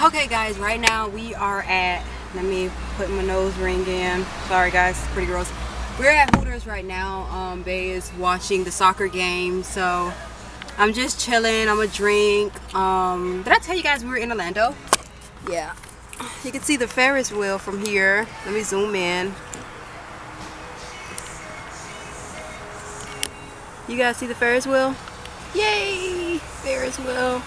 Okay guys, right now we are at, let me put my nose ring in. Sorry guys, it's pretty gross. We're at Hooters right now. Bae is watching the soccer game, so I'm just chilling. I'm gonna drink. Did I tell you guys we were in Orlando? Yeah. You can see the Ferris wheel from here. Let me zoom in. You guys see the Ferris wheel? Yay! Ferris wheel.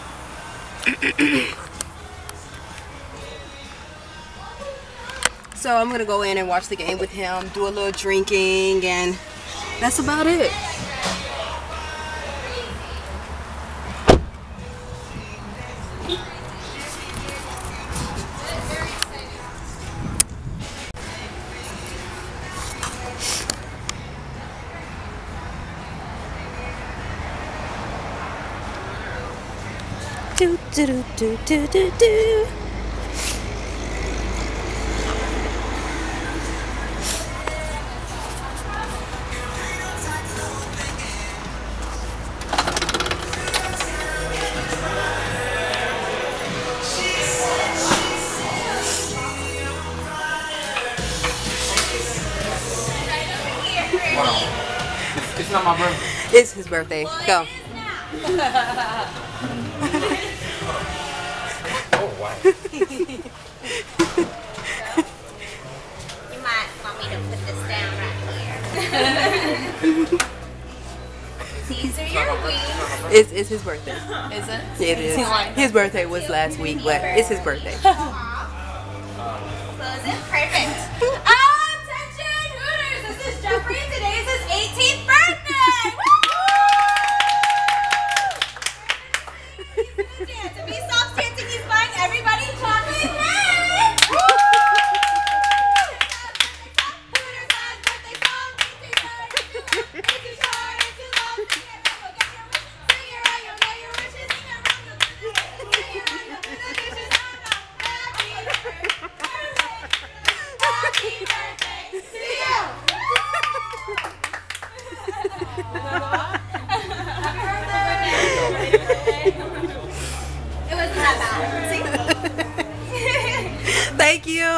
So I'm gonna go in and watch the game with him, do a little drinking, and that's about it. Do do do do do do do. It's not my birthday. It's his birthday. Go. Oh, wow. You might want me to put this down right here. These are your wings. It's his birthday. Is it? Yeah, it is. His birthday was last week, but it's his birthday. Close it. Perfect. Attention, Hooters! This is Jeffrey. Today is his 18th birthday! Woo! He's gonna dance. If he stops dancing, he's buying everybody chocolate cake! Woo! Hooters has birthday song. It wasn't that bad. See? Thank you.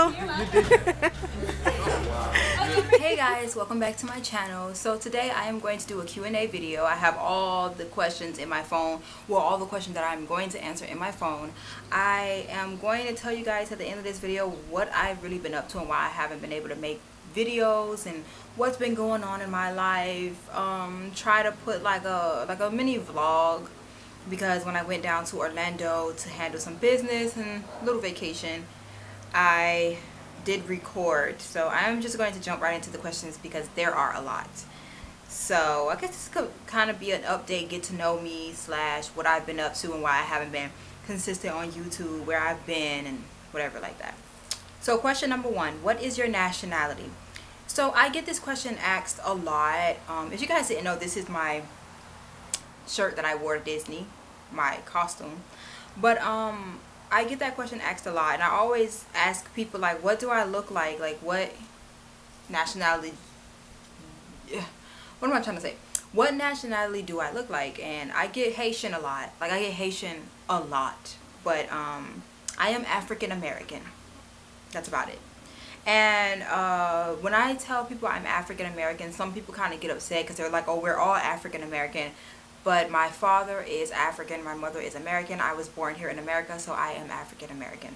Hey guys, welcome back to my channel. So today I am going to do a Q&A video. I have all the questions in my phone, well, all the questions that I'm going to answer in my phone. I am going to tell you guys at the end of this video what I've really been up to and why I haven't been able to make videos and what's been going on in my life. Try to put like a mini vlog, because when I went down to Orlando to handle some business and a little vacation, I did record. So I'm just going to jump right into the questions because there are a lot. So I guess this could kind of be an update, get to know me slash what I've been up to and why I haven't been consistent on YouTube, where I've been and whatever like that. So question number one, what is your nationality? So I get this question asked a lot. If you guys didn't know, this is my shirt that I wore to Disney, my costume. But I get that question asked a lot, and I always ask people, like, what do I look like? Like, what nationality, what am I trying to say? What nationality do I look like? And I get Haitian a lot. Like, I get Haitian a lot. But I am African American. That's about it. And when I tell people I'm African American, some people kind of get upset because they're like, oh, we're all African American. But my father is African, my mother is American. I was born here in America, so I am African American.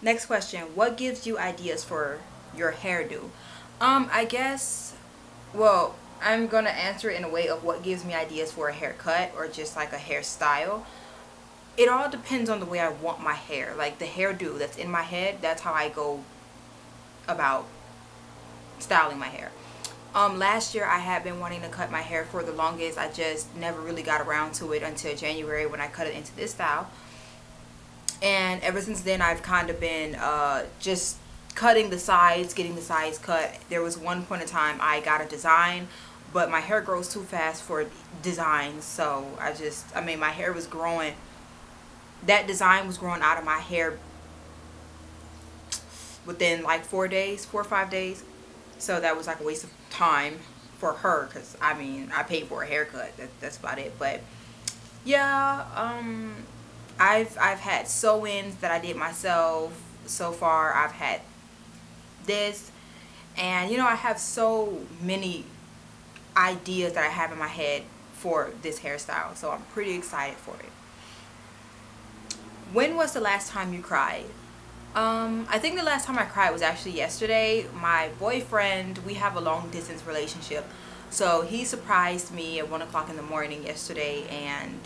Next question, what gives you ideas for your hairdo? I guess, well, I'm going to answer it in a way of what gives me ideas for a haircut or just like a hairstyle. It all depends on the way I want my hair. Like the hairdo that's in my head, that's how I go about styling my hair. Last year I had been wanting to cut my hair for the longest. I just never really got around to it until January when I cut it into this style. And ever since then I've kind of been just cutting the sides, getting the sides cut. There was one point in time I got a design, but my hair grows too fast for designs. So I mean my hair was growing. That design was growing out of my hair within like 4 or 5 days. So that was like a waste of time for her, because I mean I paid for a haircut, that's about it. But Yeah, I've had sew-ins that I did myself so far. I've had this, and you know, I have so many ideas that I have in my head for this hairstyle, so I'm pretty excited for it. When was the last time you cried? I think the last time I cried was actually yesterday. My boyfriend, we have a long distance relationship, so he surprised me at 1 o'clock in the morning yesterday, and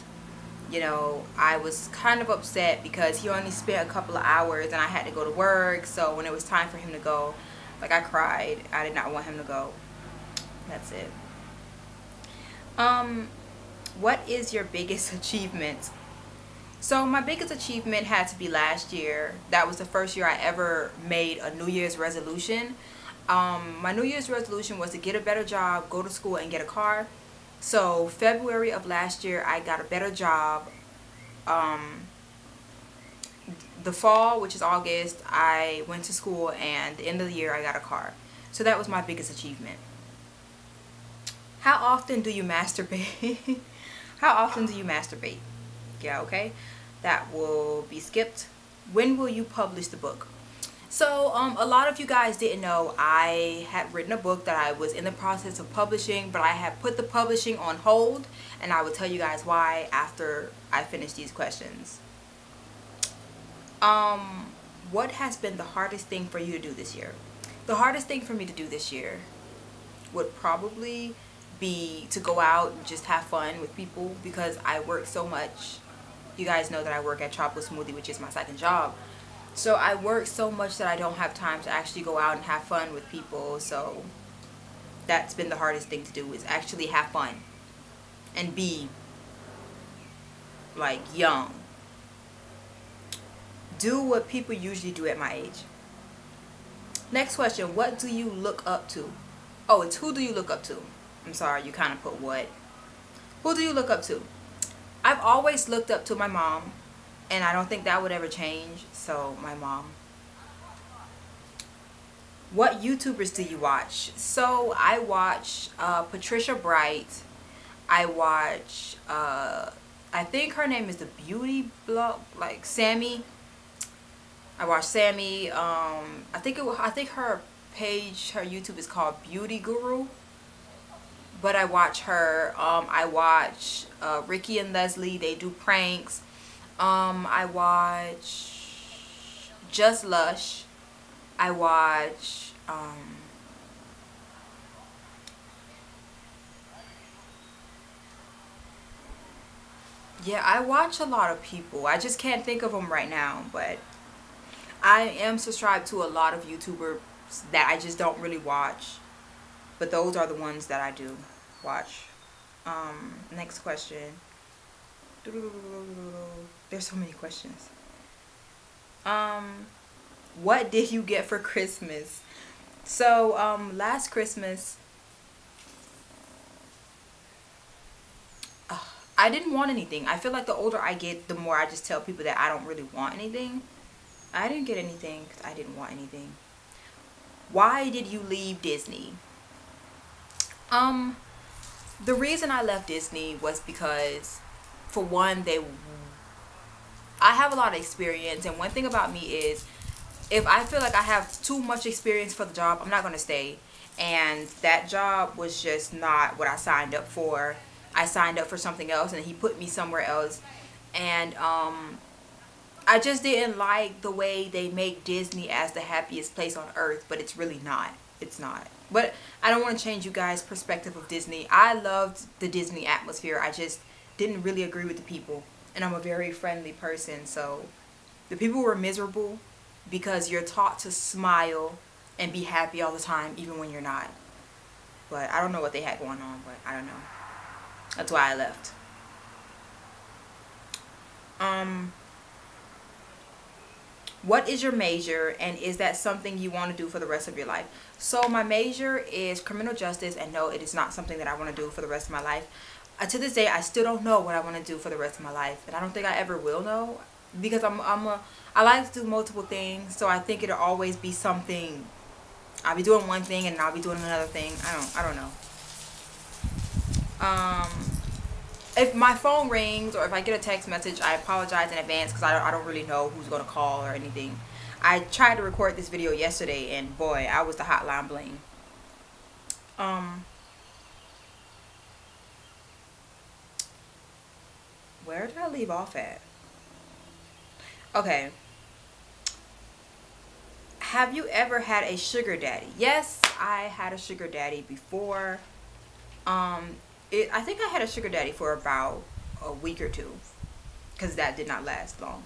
you know, I was kind of upset because he only spent a couple of hours and I had to go to work. So when it was time for him to go, like, I cried. I did not want him to go. That's it. What is your biggest achievement? So my biggest achievement had to be last year. That was the first year I ever made a New Year's resolution. My New Year's resolution was to get a better job, go to school, and get a car. So February of last year, I got a better job. The fall, which is August, I went to school, and the end of the year, I got a car. So that was my biggest achievement. How often do you masturbate? How often do you masturbate? Yeah, okay. That will be skipped. When will you publish the book? So a lot of you guys didn't know I had written a book that I was in the process of publishing, but I had put the publishing on hold, and I will tell you guys why after I finish these questions. What has been the hardest thing for you to do this year? The hardest thing for me to do this year would probably be to go out and just have fun with people, because I work so much. You guys know that I work at Tropical Smoothie, which is my second job. So I work so much that I don't have time to actually go out and have fun with people. So that's been the hardest thing to do, is actually have fun and be like young. Do what people usually do at my age. Next question, what do you look up to? Oh, it's who do you look up to? I'm sorry, you kind of put what. Who do you look up to? I've always looked up to my mom, and I don't think that would ever change. So my mom. What YouTubers do you watch? So I watch Patricia Bright. I watch I think her name is the Beauty Blog, like Sammy. I watch Sammy. I think her page, her YouTube is called Beauty Guru. But I watch her. I watch Ricky and Leslie. They do pranks. I watch Just Lush. I watch yeah, I watch a lot of people. I just can't think of them right now, but I am subscribed to a lot of YouTubers that I just don't really watch. But those are the ones that I do watch. Next question. There's so many questions. What did you get for Christmas? So last Christmas, I didn't want anything. I feel like the older I get, the more I just tell people that I don't really want anything. I didn't get anything because I didn't want anything. Why did you leave Disney? The reason I left Disney was because, for one, I have a lot of experience, and one thing about me is, if I feel like I have too much experience for the job, I'm not going to stay. And that job was just not what I signed up for. I signed up for something else, and he put me somewhere else. And I just didn't like the way they make Disney as the happiest place on earth, but it's really not. It's not. But I don't want to change you guys' perspective of Disney. I loved the Disney atmosphere. I just didn't really agree with the people. And I'm a very friendly person, so the people were miserable because you're taught to smile and be happy all the time, even when you're not. But I don't know what they had going on, but I don't know. That's why I left. What is your major, and is that something you want to do for the rest of your life? So my major is criminal justice, and no, it is not something that I want to do for the rest of my life. To this day, I still don't know what I want to do for the rest of my life, and I don't think I ever will know, because I like to do multiple things, so I think it'll always be something. I'll be doing one thing and I'll be doing another thing. I don't know. if my phone rings or if I get a text message, I apologize in advance because I don't really know who's going to call or anything. I tried to record this video yesterday and boy, I was the hotline bling. Where did I leave off at? Okay. Have you ever had a sugar daddy? Yes, I had a sugar daddy before. I think I had a sugar daddy for about a week or two because that did not last long.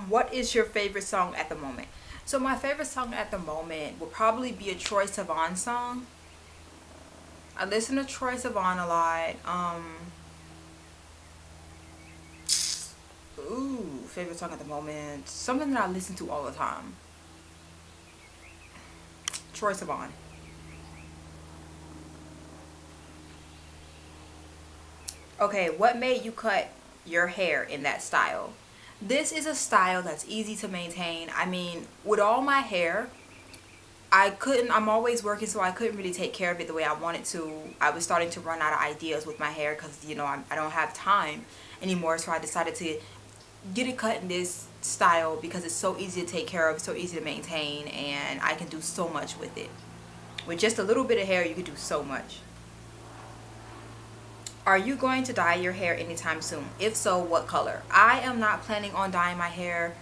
What is your favorite song at the moment? So my favorite song at the moment would probably be a Troye Sivan song. I listen to Troye Sivan a lot. Ooh, favorite song at the moment. Something that I listen to all the time. Troye Sivan. Okay, what made you cut your hair in that style? This is a style that's easy to maintain. I mean, with all my hair, I'm always working, so I couldn't really take care of it the way I wanted to. I was starting to run out of ideas with my hair because, you know, I don't have time anymore. So I decided to get it cut in this style because it's so easy to take care of, so easy to maintain, and I can do so much with it. With just a little bit of hair, you can do so much. Are you going to dye your hair anytime soon? If so, what color? I am not planning on dyeing my hair.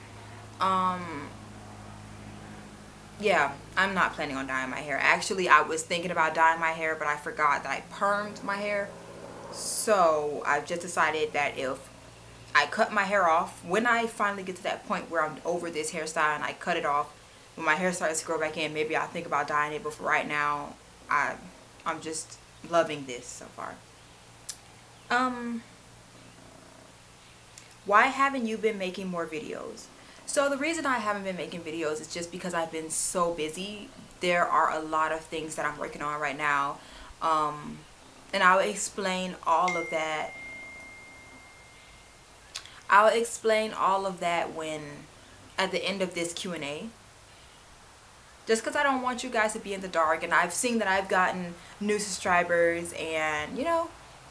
Yeah, I'm not planning on dyeing my hair. Actually, I was thinking about dyeing my hair, but I forgot that I permed my hair. So I've just decided that if I cut my hair off, when I finally get to that point where I'm over this hairstyle and I cut it off, when my hair starts to grow back in, maybe I'll think about dyeing it. But for right now, I'm just loving this so far. Why haven't you been making more videos? So the reason I haven't been making videos is just because I've been so busy. There are a lot of things that I'm working on right now. And I'll explain all of that. I'll explain all of that when at the end of this Q&A. Just because I don't want you guys to be in the dark, and I've seen that I've gotten new subscribers, and you know,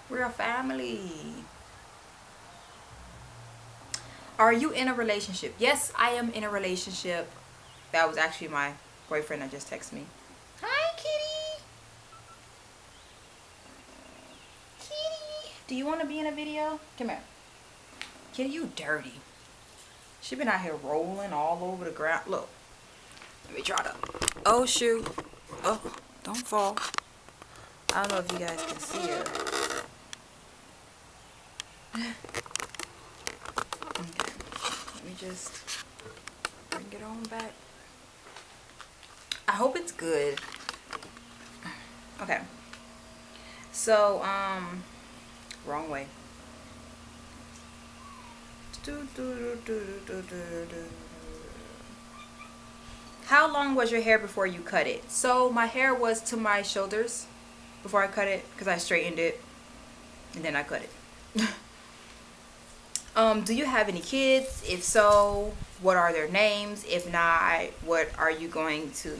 we're a family. Are you in a relationship? Yes, I am in a relationship. That was actually my boyfriend that just texted me. Hi, kitty. Kitty. Do you want to be in a video? Come here. Kitty, you dirty. She been out here rolling all over the ground. Look. Let me try to. Oh, shoot. Oh, don't fall. I don't know if you guys can see her. Okay. Let me just bring it on back. I hope it's good. Okay. So, wrong way. How long was your hair before you cut it? So my hair was to my shoulders before I cut it because I straightened it and then I cut it. Do you have any kids? If so, what are their names? If not, when are you going to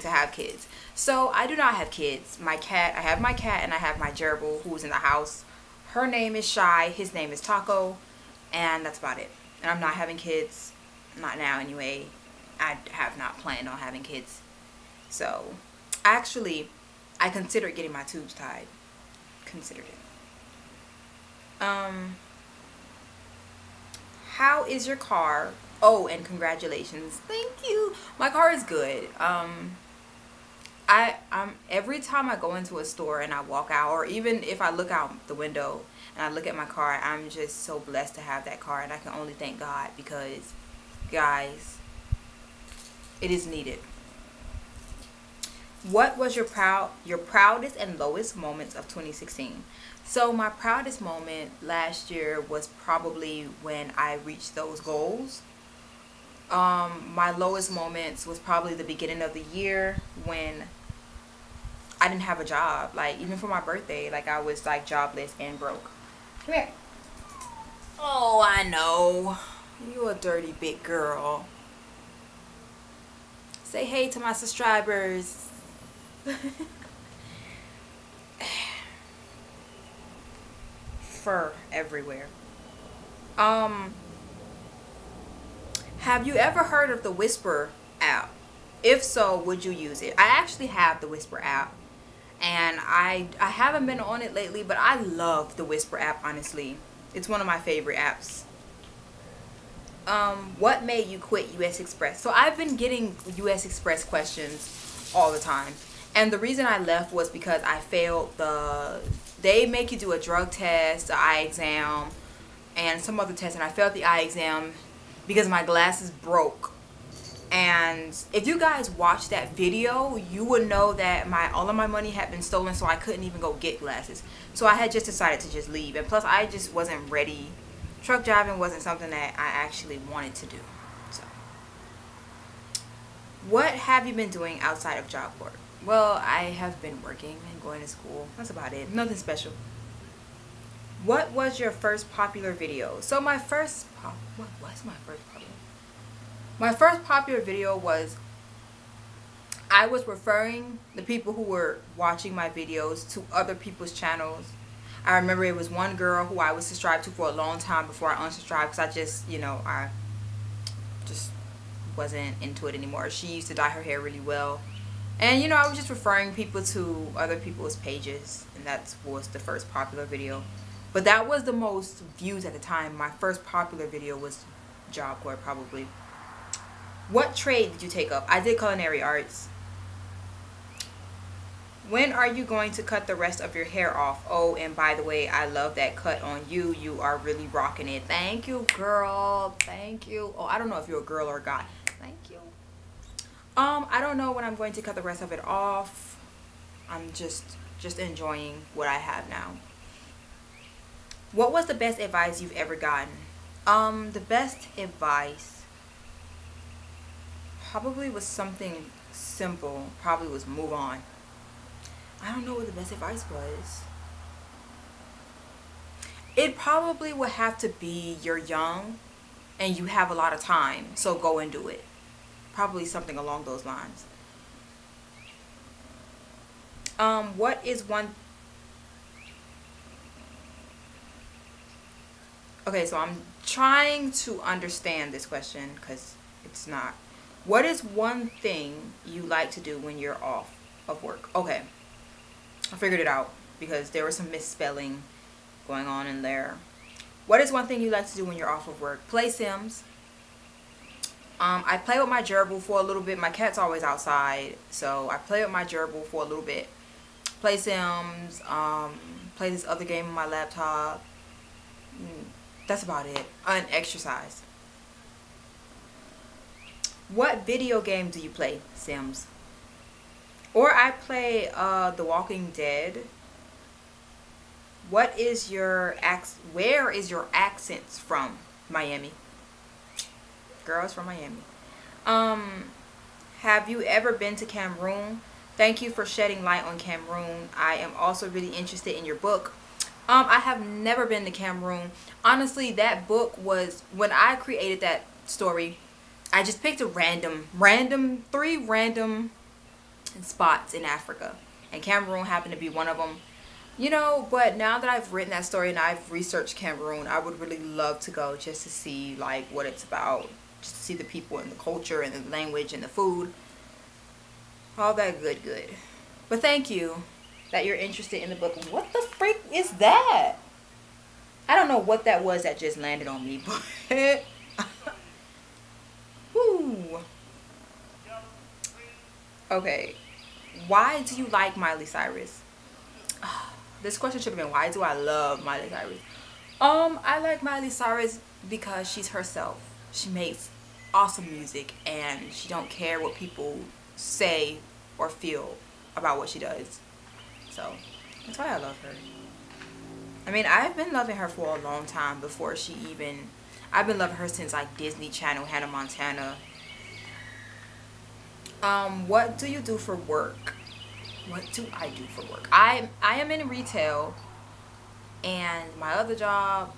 have kids? So I do not have kids. I have my cat and I have my gerbil who's in the house. Her name is Shy, his name is Taco, and that's about it. And I'm not having kids, not now anyway. I have not planned on having kids. So actually, I considered getting my tubes tied. Considered it. How is your car? Oh, and congratulations. Thank you. My car is good. I'm every time I go into a store and I walk out, or even if I look out the window and I look at my car, I'm just so blessed to have that car, and I can only thank God because, guys, it is needed. What was your proudest and lowest moments of 2016? So my proudest moment last year was probably when I reached those goals. My lowest moments was probably the beginning of the year when I didn't have a job. Like, even for my birthday, like, I was like jobless and broke. Come here. Oh, I know. You a dirty big girl. Say hey to my subscribers. fur everywhere. Have you ever heard of the Whisper app? If so, would you use it? I actually have the Whisper app, and I haven't been on it lately, but I love the Whisper app, honestly. It's one of my favorite apps. What made you quit US Express? So I've been getting US Express questions all the time, and the reason I left was because I failed they make you do a drug test, the eye exam, and some other tests, and I failed the eye exam because my glasses broke. And if you guys watched that video, you would know that all of my money had been stolen, so I couldn't even go get glasses. So I had just decided to just leave, and plus I just wasn't ready. Truck driving wasn't something that I actually wanted to do. So, what have you been doing outside of job work? Well, I have been working and going to school. That's about it. Nothing special. What was your first popular video? So what was my first popular? My first popular video was, I was referring the people who were watching my videos to other people's channels. I remember it was one girl who I was subscribed to for a long time before I unsubscribed, because I just, I just wasn't into it anymore. She used to dye her hair really well. And, I was just referring people to other people's pages, and that was the first popular video. But that was the most views at the time. My first popular video was Job Corps, probably. What trade did you take up? I did culinary arts. When are you going to cut the rest of your hair off? Oh, and by the way, I love that cut on you. You are really rocking it. Thank you, girl. Thank you. Oh, I don't know if you're a girl or a guy. Thank you. I don't know when I'm going to cut the rest of it off. I'm just enjoying what I have now. What was the best advice you've ever gotten? The best advice probably was something simple. Probably was move on. I don't know what the best advice was. It probably would have to be you're young and you have a lot of time, so go and do it. Probably something along those lines. What is one... Okay, so I'm trying to understand this question because it's not. What is one thing you like to do when you're off of work? Okay, I figured it out because there was some misspelling going on in there. What is one thing you like to do when you're off of work? Play Sims. I play with my gerbil for a little bit. My cat's always outside, so I play with my gerbil for a little bit. Play Sims. Play this other game on my laptop. That's about it. And exercise. What video game do you play? Sims. Or I play The Walking Dead. Where is your accents from? Miami. Girls from Miami. Have you ever been to Cameroon? Thank you for shedding light on Cameroon. I am also really interested in your book. I have never been to Cameroon. Honestly, that book was, when I created that story, I just picked a three random spots in Africa, and Cameroon happened to be one of them. But now that I've written that story and I've researched Cameroon, I would really love to go just to see like what it's about, just to see the people and the culture and the language and the food, all that good. But thank you that you're interested in the book. What the freak is that? I don't know what that was that just landed on me, but whoo. Okay, why do you like Miley Cyrus? This question should have been, why do I love Miley Cyrus? I like Miley Cyrus because she's herself. She makes awesome music and she don't care what people say or feel about what she does. So that's why I love her. I mean, I've been loving her for a long time before she even... I've been loving her since like Disney Channel, Hannah Montana. What do you do for work? What do I do for work? I am in retail, and my other job,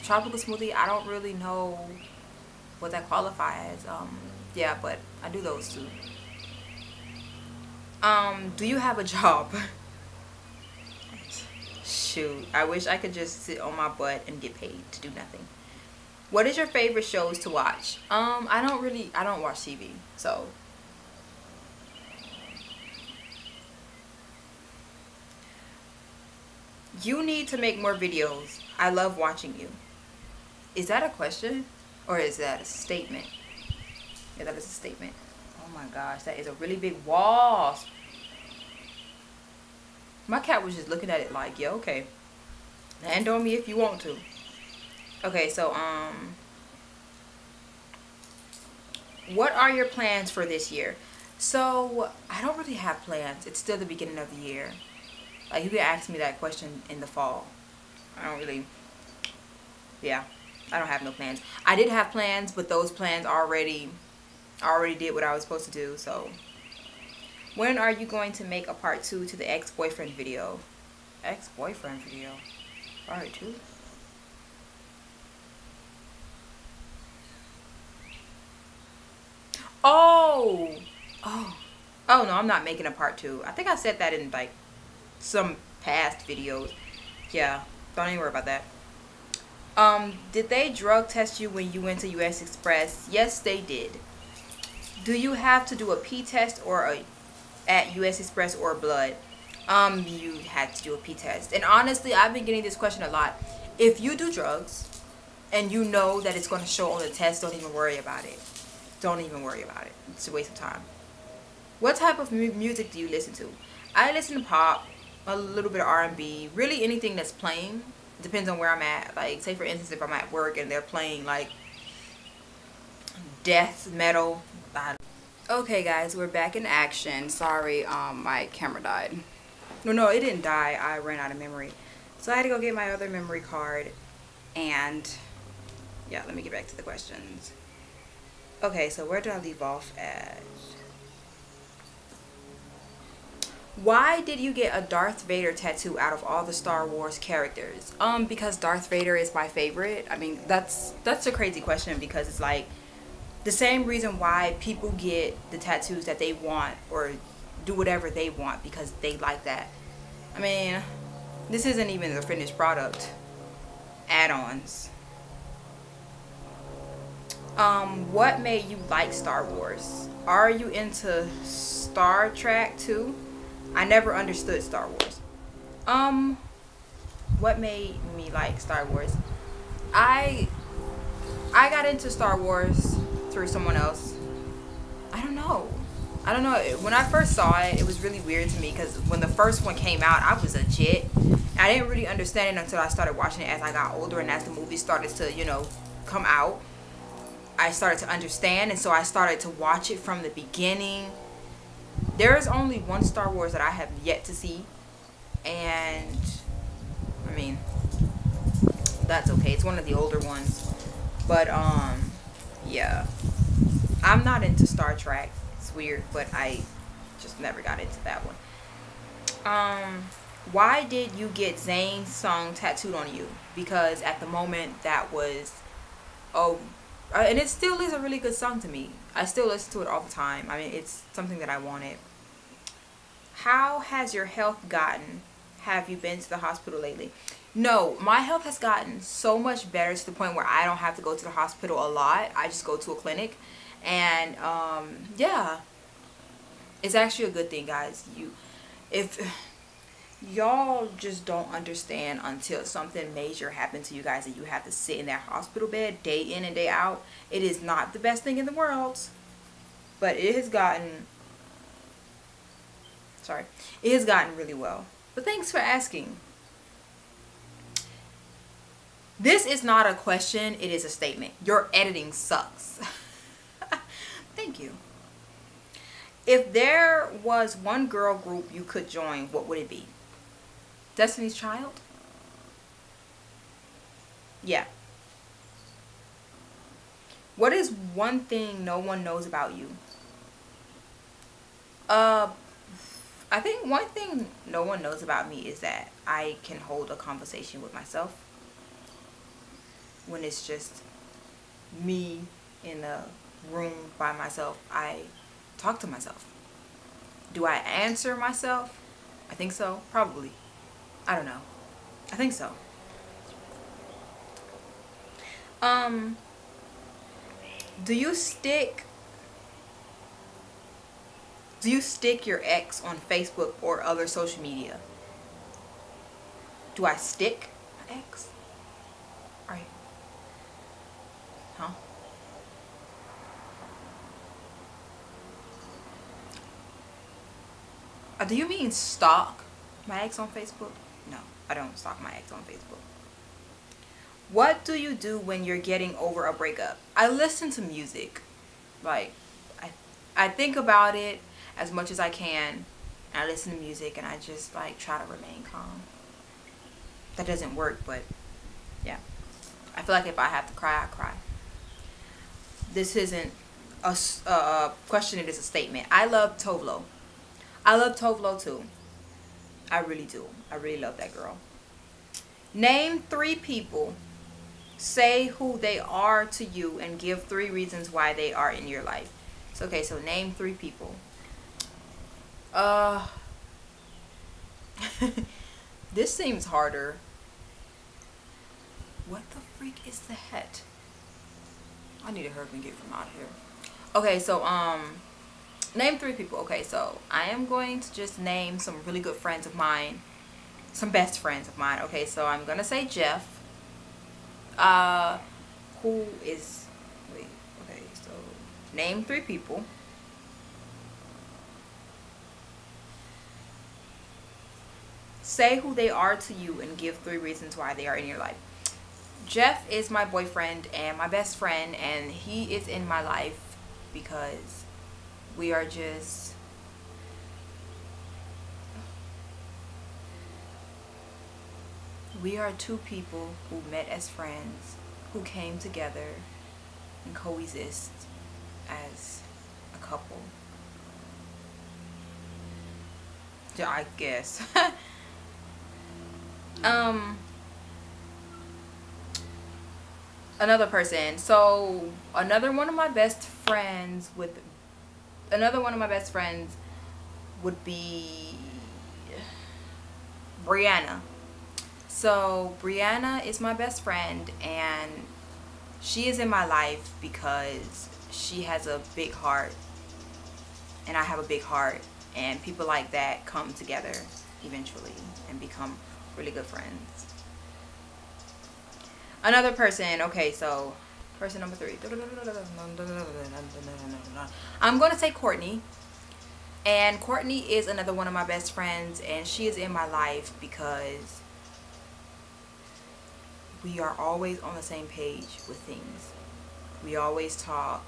tropical smoothie, I don't really know what that qualifies. Yeah, but I do those too. Do you have a job? Shoot, I wish I could just sit on my butt and get paid to do nothing. What is your favorite shows to watch? I don't watch TV, so. You need to make more videos. I love watching you. Is that a question? Or is that a statement? Yeah, that is a statement. Oh my gosh, that is a really big wasp. My cat was just looking at it like, yeah, okay. Land on me if you want to. Okay, so, what are your plans for this year? So, I don't really have plans. It's still the beginning of the year. Like, you could ask me that question in the fall. I don't really, yeah, I don't have no plans. I did have plans, but those plans I already did what I was supposed to do, so. When are you going to make a part 2 to the ex-boyfriend video? Ex-boyfriend video? Part 2? Oh no, I'm not making a part 2. I think I said that in like some past videos. Yeah, don't even worry about that. Did they drug test you when you went to US Express? Yes, they did. Do you have to do a pee test or at US Express or blood? You had to do a pee test. And honestly, I've been getting this question a lot. If you do drugs and you know that it's going to show on the test, don't even worry about it. Don't even worry about it. It's a waste of time. What type of music do you listen to? I listen to pop, a little bit of R&B, really anything that's playing. Depends on where I'm at. Like, say for instance, if I'm at work and they're playing like death metal. Okay guys, we're back in action. Sorry, my camera died. No, it didn't die. I ran out of memory. So I had to go get my other memory card. And yeah, let me get back to the questions. Okay, so where did I leave off at? Why did you get a Darth Vader tattoo out of all the Star Wars characters? Because Darth Vader is my favorite. I mean, that's a crazy question, because it's like the same reason why people get the tattoos that they want or do whatever they want, because they like that. I mean, this isn't even the finished product. Add-ons. What made you like Star Wars? Are you into Star Trek too? I never understood Star Wars. What made me like Star Wars? I got into Star Wars through someone else. I don't know. When I first saw it, it was really weird to me, because when the first one came out, I was a jit. I didn't really understand it until I started watching it as I got older, and as the movie started to, you know, come out, I started to understand, and so I started to watch it from the beginning. There is only one Star Wars that I have yet to see, and I mean, that's okay. It's one of the older ones, but yeah, I'm not into Star Trek. It's weird, but I just never got into that one. Why did you get Zayn's song tattooed on you? Because at the moment that was, and it still is a really good song to me. I still listen to it all the time. I mean, it's something that I wanted. How has your health gotten? Have you been to the hospital lately? No, my health has gotten so much better to the point where I don't have to go to the hospital a lot. I just go to a clinic. And yeah, it's actually a good thing, guys. If y'all just don't understand until something major happens to you guys and you have to sit in that hospital bed day in and day out, it is not the best thing in the world. But it has gotten really well. But thanks for asking. This is not a question, it is a statement. Your editing sucks. Thank you. If there was one girl group you could join, what would it be? Destiny's Child? Yeah. What is one thing no one knows about you? I think one thing no one knows about me is that I can hold a conversation with myself. When it's just me in a room by myself, I talk to myself. Do I answer myself? I think so. Probably. I don't know. I think so. Do you stick your ex on Facebook or other social media? Do I stick my ex? Right. Huh? Do you mean stalk my ex on Facebook? No, I don't stalk my ex on Facebook. What do you do when you're getting over a breakup? I listen to music. Like, I think about it as much as I can. And I listen to music and I just like try to remain calm. That doesn't work, but yeah. I feel like if I have to cry, I cry. This isn't a question, it is a statement. I love Tovlo. I love Tovlo too. I really do. I really love that girl. Name 3 people. Say who they are to you and give 3 reasons why they are in your life. So, okay, so name 3 people. This seems harder. What the freak is that? I need to hurry and get from out here. Okay, so name 3 people. Okay, so I am going to just name some really good friends of mine, some best friends of mine. Okay, so I'm gonna say Jeff. Who is, wait, okay, so name 3 people. Say who they are to you and give 3 reasons why they are in your life. Jeff is my boyfriend and my best friend, and he is in my life because we are just we are 2 people who met as friends, who came together and coexist as a couple. Yeah, I guess. Another person. So another one of my best friends would be Brianna. So Brianna is my best friend, and she is in my life because she has a big heart and I have a big heart, and people like that come together eventually and become really good friends. Another person. Okay, so person number 3. I'm going to say Courtney. And Courtney is another one of my best friends, and she is in my life because we are always on the same page with things. We always talk,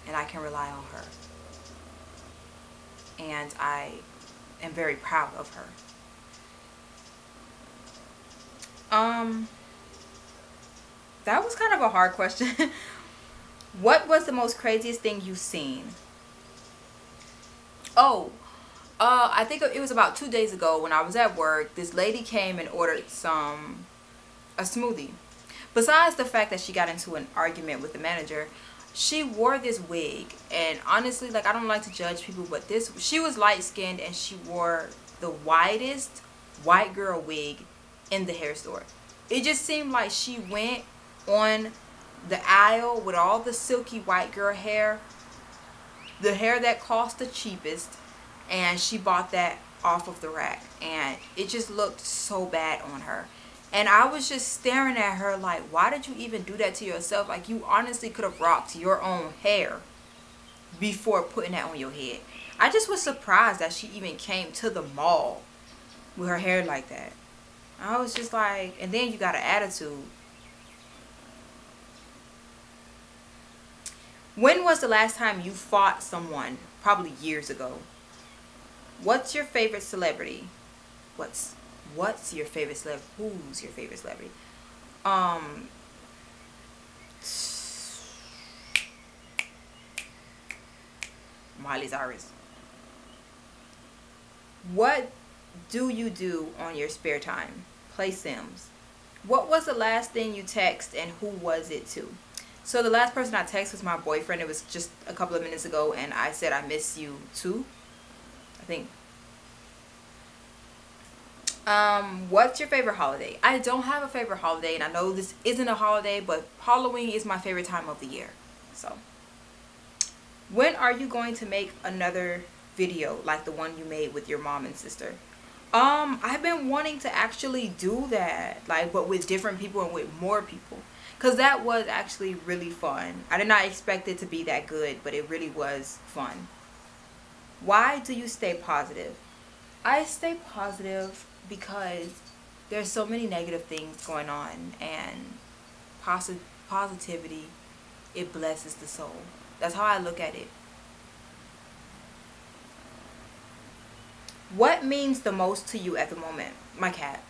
and I can rely on her. And I am very proud of her. That was kind of a hard question. What was the most craziest thing you've seen? Oh, I think it was about 2 days ago when I was at work. This lady came and ordered a smoothie. Besides the fact that she got into an argument with the manager, she wore this wig, and honestly, like, I don't like to judge people, but she was light skinned and she wore the widest white girl wig in the hair store. It just seemed like she went on the aisle with all the silky white girl hair, the hair that cost the cheapest, and she bought that off of the rack, and it just looked so bad on her. And I was just staring at her like, why did you even do that to yourself? Like, you honestly could have rocked your own hair before putting that on your head. I just was surprised that she even came to the mall with her hair like that. I was just like, and then you got an attitude. When was the last time you fought someone? Probably years ago. What's your favorite celebrity? What's your favorite celebrity? Who's your favorite celebrity? Miley Cyrus. What do you do on your spare time? Play Sims. What was the last thing you text, and who was it to? So the last person I texted was my boyfriend. It was just a couple of minutes ago, and I said I miss you too, I think. What's your favorite holiday? I don't have a favorite holiday, and I know this isn't a holiday, but Halloween is my favorite time of the year. So, when are you going to make another video like the one you made with your mom and sister? I've been wanting to actually do that, like, but with different people and with more people, because that was actually really fun. I did not expect it to be that good, but it really was fun. Why do you stay positive? I stay positive because there's so many negative things going on, and positivity, it blesses the soul. That's how I look at it. What means the most to you at the moment? My cat.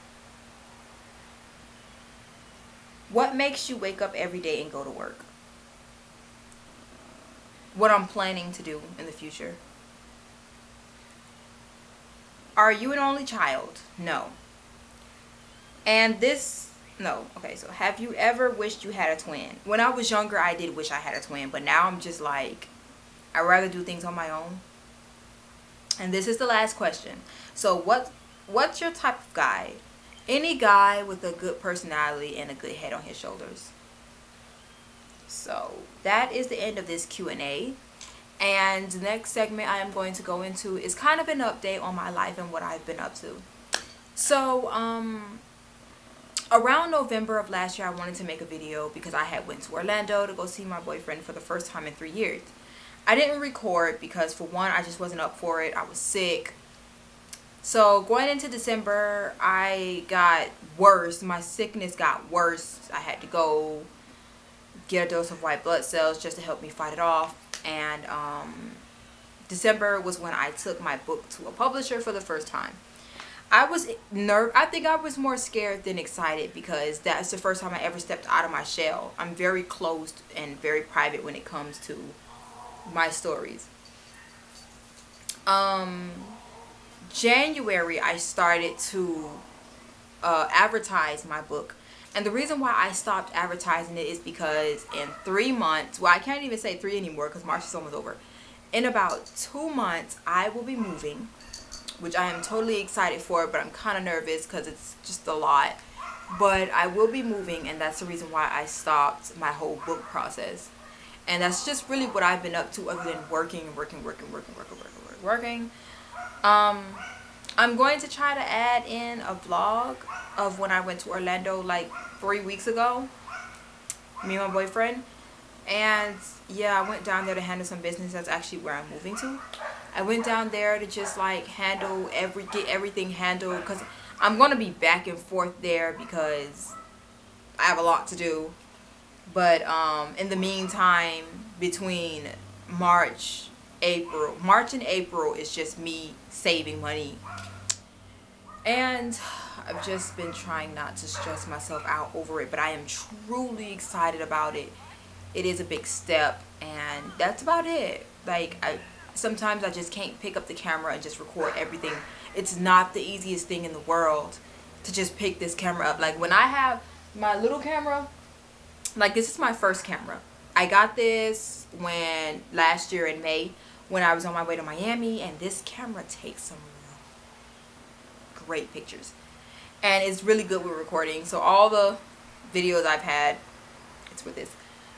What makes you wake up every day and go to work? What I'm planning to do in the future. Are you an only child? No. And this, no. Okay, so have you ever wished you had a twin? When I was younger, I did wish I had a twin, but now I'm just like, I'd rather do things on my own. And this is the last question. So what's your type of guy? Any guy with a good personality and a good head on his shoulders. So that is the end of this Q&A. And the next segment I am going to go into is kind of an update on my life and what I've been up to. So around November of last year, I wanted to make a video because I had went to Orlando to go see my boyfriend for the first time in 3 years. I didn't record because, for one, I just wasn't up for it. I was sick. So going into December, I got worse. My sickness got worse. I had to go get a dose of white blood cells just to help me fight it off. And December was when I took my book to a publisher for the first time. I was I think I was more scared than excited because that's the first time I ever stepped out of my shell. I'm very closed and very private when it comes to my stories. January, I started to advertise my book. And the reason why I stopped advertising it is because in 3 months, well, I can't even say 3 anymore because March is almost over. In about 2 months, I will be moving, which I am totally excited for, but I'm kind of nervous because it's just a lot. But I will be moving, and that's the reason why I stopped my whole book process. And that's just really what I've been up to, other than working. I'm going to try to add in a vlog of when I went to Orlando like 3 weeks ago, me and my boyfriend. And yeah, I went down there to handle some business. That's actually where I'm moving to. I went down there to just like get everything handled, because I'm going to be back and forth there because I have a lot to do. But in the meantime, between March and April is just me saving money. And I've just been trying not to stress myself out over it, but I am truly excited about it. It is a big step, and that's about it. Like, sometimes I just can't pick up the camera and just record everything. It's not the easiest thing in the world to just pick this camera up. Like, when I have my little camera, like, this is my first camera. I got this last year in May when I was on my way to Miami, and this camera takes some great pictures, and it's really good with recording. So all the videos I've had, it's with this.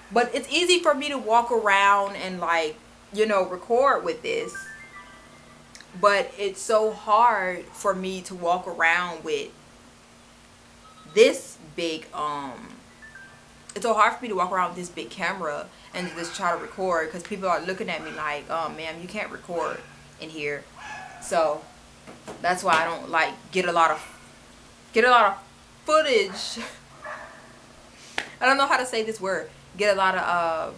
But it's easy for me to walk around and, like, you know, record with this, but it's so hard for me to walk around with this big it's so hard for me to walk around with this big camera and just try to record, because people are looking at me like, oh ma'am, you can't record in here. So that's why I don't like get a lot of footage. I don't know how to say this word. Get a lot of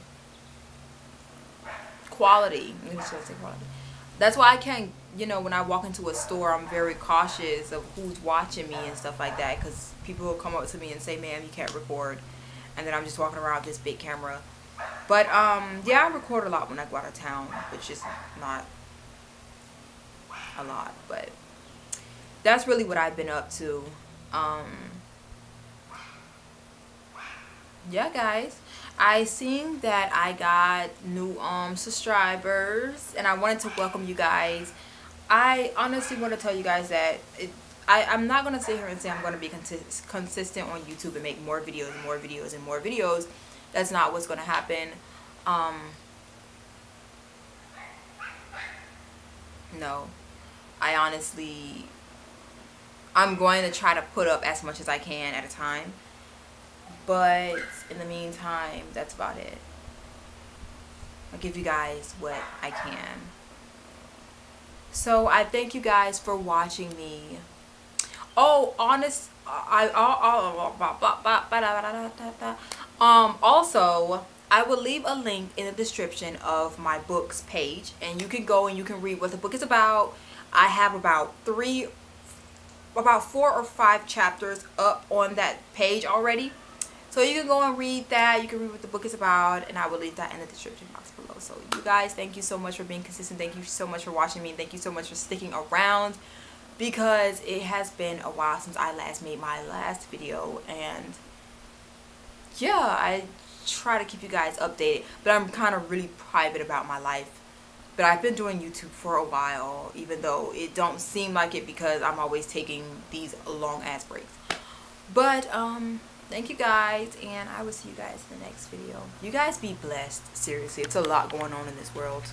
quality. Maybe I should say quality. That's why I can't, you know, when I walk into a store, I'm very cautious of who's watching me and stuff like that, because people will come up to me and say, ma'am, you can't record. And then I'm just walking around with this big camera. But yeah, I record a lot when I go out of town, which is not a lot, but that's really what I've been up to. Yeah, guys, I seen that I got new subscribers, and I wanted to welcome you guys. I honestly want to tell you guys that I'm not gonna sit here and say I'm gonna be consistent on YouTube and make more videos and more videos and more videos. That's not what's gonna happen. No, I honestly, I'm going to try to put up as much as I can at a time, but in the meantime, that's about it. I'll give you guys what I can. So I thank you guys for watching me. Oh, also, I will leave a link in the description of my books page, and you can go and you can read what the book is about. I have about 4 or 5 chapters up on that page already, so you can go and read that. You can read what the book is about, and I will leave that in the description box below. So you guys, thank you so much for being consistent. Thank you so much for watching me. Thank you so much for sticking around, because it has been a while since I last made my last video, and yeah, I try to keep you guys updated, but I'm kind of really private about my life. But I've been doing YouTube for a while, even though it don't seem like it, because I'm always taking these long ass breaks. But thank you guys, and I will see you guys in the next video. You guys be blessed. Seriously, it's a lot going on in this world.